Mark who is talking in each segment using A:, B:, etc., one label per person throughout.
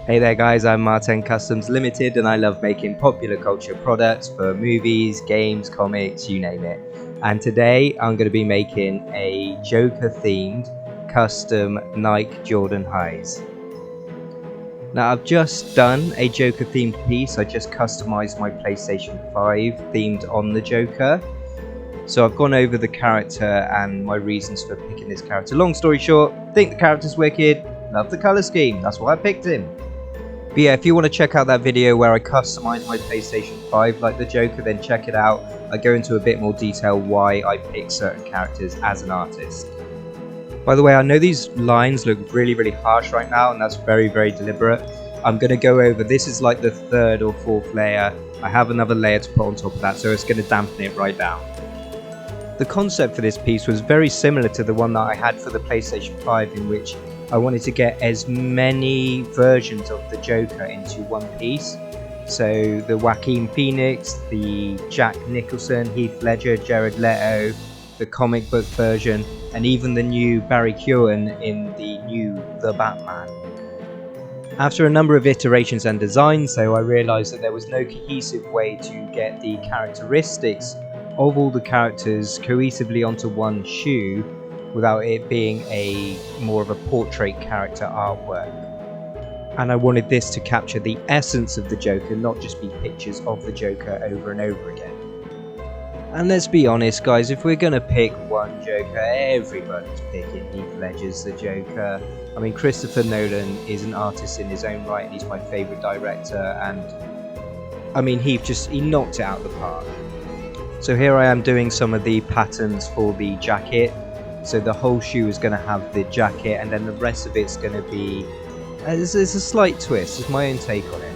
A: Hey there guys, I'm Marten Customs Limited and I love making popular culture products for movies, games, comics, you name it. And today I'm going to be making a Joker themed custom Nike Jordan highs. Now I've just done a Joker themed piece. I just customized my PlayStation 5 themed on the Joker. So I've gone over the character and my reasons for picking this character. Long story short, think the character's wicked, love the colour scheme, that's why I picked him. But yeah, if you want to check out that video where I customized my PlayStation 5 like the Joker, then check it out. I go into a bit more detail why I pick certain characters as an artist. By the way, I know these lines look really harsh right now, and that's very deliberate. I'm going to go over, this is like the third or fourth layer. I have another layer to put on top of that, so it's going to dampen it right down. The concept for this piece was very similar to the one that I had for the PlayStation 5, in which I wanted to get as many versions of the Joker into one piece. So the Joaquin Phoenix, the Jack Nicholson, Heath Ledger, Jared Leto, the comic book version, and even the new Barry Keoghan in the new The Batman. After a number of iterations and designs though, I realised that there was no cohesive way to get the characteristics of all the characters cohesively onto one shoe without it being more of a portrait character artwork. And I wanted this to capture the essence of the Joker, not just be pictures of the Joker over and over again. And let's be honest guys, if we're going to pick one Joker, everybody's picking Heath Ledger's the Joker. I mean, Christopher Nolan is an artist in his own right and he's my favourite director, and I mean he knocked it out of the park. So here I am doing some of the patterns for the jacket. So the whole shoe is going to have the jacket, and then the rest of it's going to be there's a slight twist. It's my own take on it.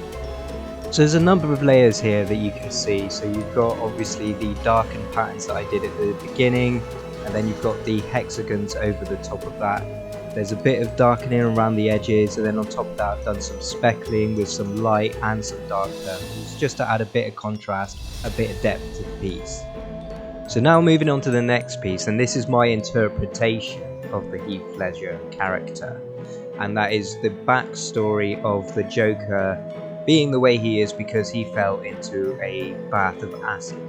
A: So there's a number of layers here that you can see. So you've got obviously the darkened patterns that I did at the beginning, and then you've got the hexagons over the top of that. There's a bit of darkening around the edges, and then on top of that I've done some speckling with some light and some dark tones just to add a bit of contrast, a bit of depth to the piece. So now moving on to the next piece, and this is my interpretation of the Heath Ledger character, and that is the backstory of the Joker being the way he is because he fell into a bath of acid.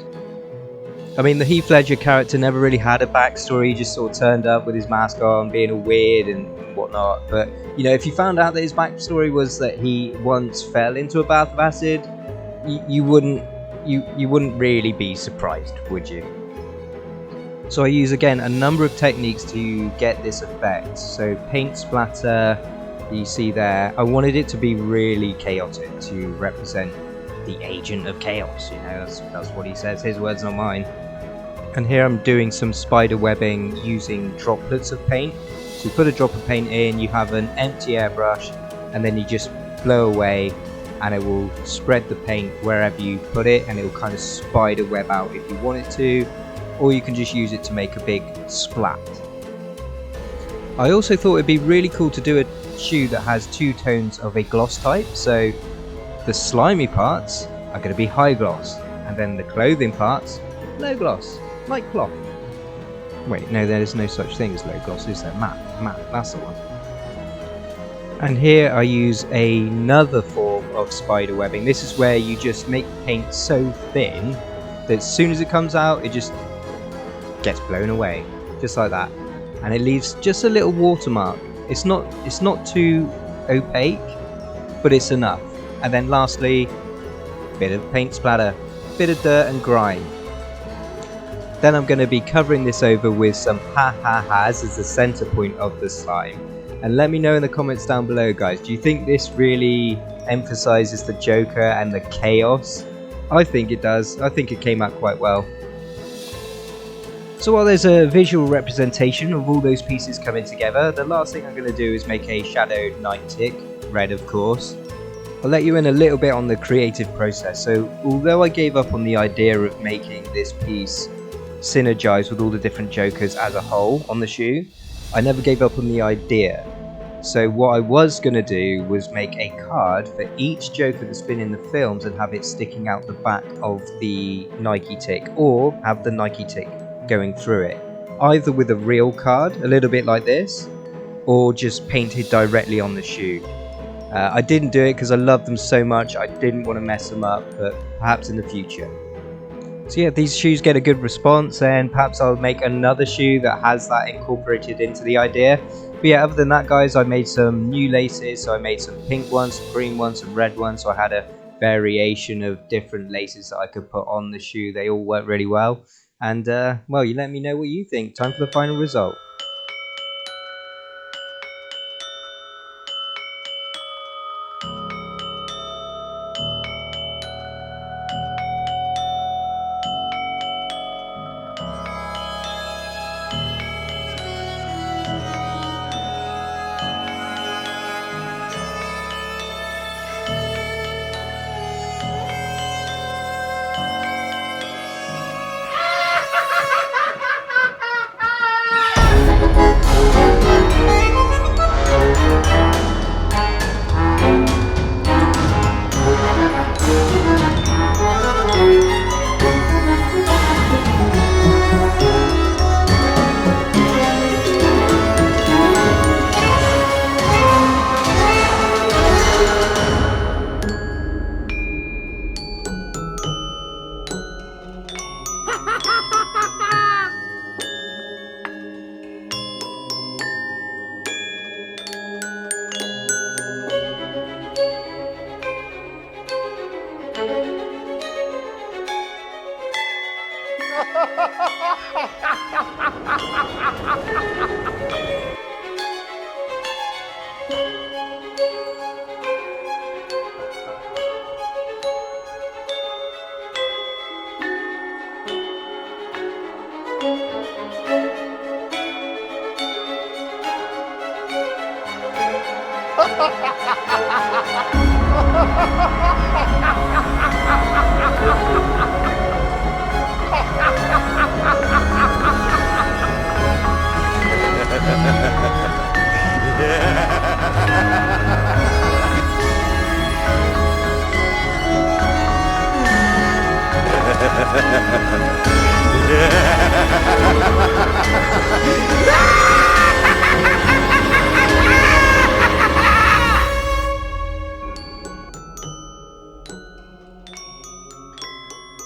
A: I mean, the Heath Ledger character never really had a backstory, he just sort of turned up with his mask on, being all weird and whatnot. But, you know, if you found out that his backstory was that he once fell into a bath of acid, you wouldn't really be surprised, would you? So I use again a number of techniques to get this effect. So paint splatter, you see there, I wanted it to be really chaotic to represent the agent of chaos, you know, that's what he says, his words not mine. And here I'm doing some spider webbing using droplets of paint. So you put a drop of paint in, you have an empty airbrush, and then you just blow away and it will spread the paint wherever you put it, and it will kind of spider web out if you want it to, or you can just use it to make a big splat. I also thought it'd be really cool to do a shoe that has two tones of a gloss type, so the slimy parts are going to be high gloss, and then the clothing parts, low gloss, like cloth. Wait, no, there's no such thing as low gloss, is there? Matte, that's the one. And here I use another form of spider webbing. This is where you just make paint so thin that as soon as it comes out, it just gets blown away, just like that, and it leaves just a little watermark. It's not too opaque, but it's enough. And then lastly, bit of paint splatter, bit of dirt and grime. Then I'm going to be covering this over with some ha-ha-has as the center point of the slime. And let me know in the comments down below guys, do you think this really emphasizes the Joker and the chaos? I think it does. I think it came out quite well. So while there's a visual representation of all those pieces coming together, the last thing I'm going to do is make a shadowed night tick, red of course. I'll let you in a little bit on the creative process. So although I gave up on the idea of making this piece synergize with all the different Jokers as a whole on the shoe, I never gave up on the idea. So what I was going to do was make a card for each Joker that's been in the films and have it sticking out the back of the Nike tick, or have the Nike tick going through it, either with a real card, a little bit like this, or just painted directly on the shoe. I didn't do it because I love them so much. I didn't want to mess them up, but perhaps in the future. So yeah, these shoes get a good response, and perhaps I'll make another shoe that has that incorporated into the idea. But yeah, other than that, guys, I made some new laces. So I made some pink ones, some green ones, some red ones. So I had a variation of different laces that I could put on the shoe. They all work really well. And well, you let me know what you think. Time for the final result.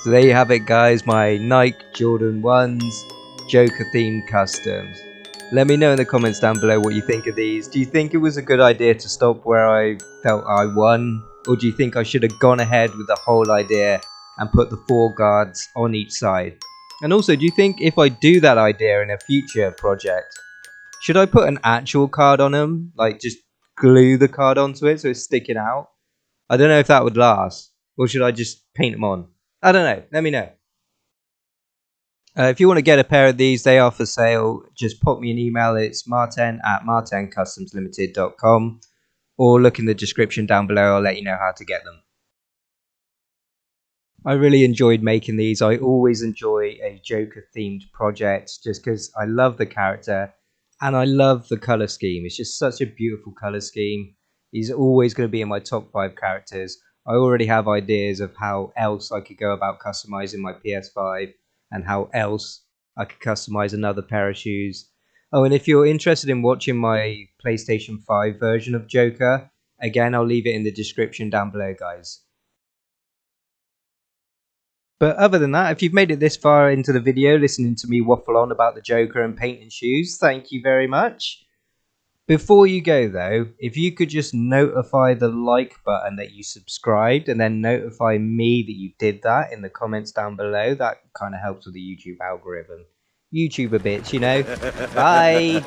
A: So there you have it, guys, my Nike Jordan 1s Joker themed customs. Let me know in the comments down below what you think of these. Do you think it was a good idea to stop where I felt I won? Or do you think I should have gone ahead with the whole idea and put the 4 guards on each side? And also, do you think if I do that idea in a future project, should I put an actual card on them? Like just glue the card onto it so it's sticking out? I don't know if that would last. Or should I just paint them on? I don't know. Let me know. If you want to get a pair of these, they are for sale. Just pop me an email. It's marten@martencustomslimited.com, or look in the description down below. I'll let you know how to get them. I really enjoyed making these. I always enjoy a Joker themed project just because I love the character and I love the color scheme. It's just such a beautiful color scheme. He's always going to be in my top 5 characters. I already have ideas of how else I could go about customizing my PS5 and how else I could customize another pair of shoes. Oh, and if you're interested in watching my PlayStation 5 version of Joker, again, I'll leave it in the description down below, guys. But other than that, if you've made it this far into the video listening to me waffle on about the Joker and painting shoes, thank you very much. Before you go though, if you could just notify the like button that you subscribed and then notify me that you did that in the comments down below, that kind of helps with the YouTube algorithm. YouTuber bitch, you know. Bye.